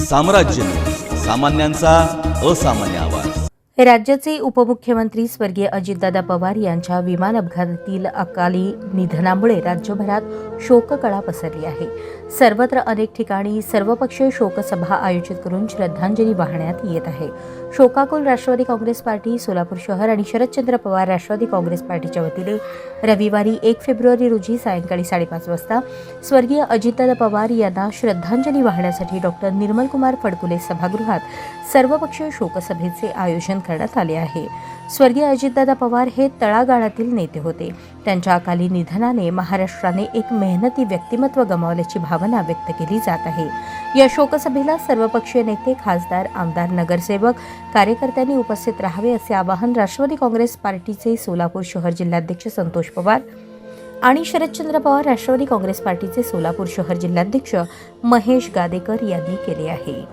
साम्राज्य, सामान्यांचा असामान्य आवाज. राज्याचे उपमुख्यमंत्री स्वर्गीय अजितदादा पवार यांच्या विमान अपघातातील अकाली निधनामुळे राज्यभरात शोककळा पसरली आहे. सर्वत्र अनेक ठिकाणी सर्वपक्षीय शोकसभा आयोजित करून श्रद्धांजली वाहण्यात येत आहे. शोकाकुल राष्ट्रवादी काँग्रेस पार्टी सोलापूर शहर आणि शरदचंद्र पवार राष्ट्रवादी काँग्रेस पार्टीच्या वतीने रविवारी 1 फेब्रुवारी रोजी सायंकाळी 5:30 वाजता स्वर्गीय अजितदादा पवार यांना श्रद्धांजली वाहण्यासाठी डॉक्टर निर्मलकुमार फडकुले सभागृहात सर्वपक्षीय शोकसभेचे आयोजन करण्यात आले आहे. स्वर्गीय अजितदादा पवार हे तळागाळातील नेते होते. त्यांच्या अकाली निधनाने महाराष्ट्राने एक मेहनती व्यक्तिमत्व गमावल्याची भावना व्यक्त केली जात आहे. या शोकसभेला सर्वपक्षीय नेते, खासदार, आमदार, नगरसेवक, कार्यकर्त्यांनी उपस्थित राहावे असे आवाहन राष्ट्रवादी काँग्रेस पार्टीचे सोलापूर शहर जिल्हाध्यक्ष संतोष पवार आणि शरदचंद्र पवार राष्ट्रवादी काँग्रेस पार्टीचे सोलापूर शहर जिल्हाध्यक्ष महेश गादेकर यांनी केले आहे.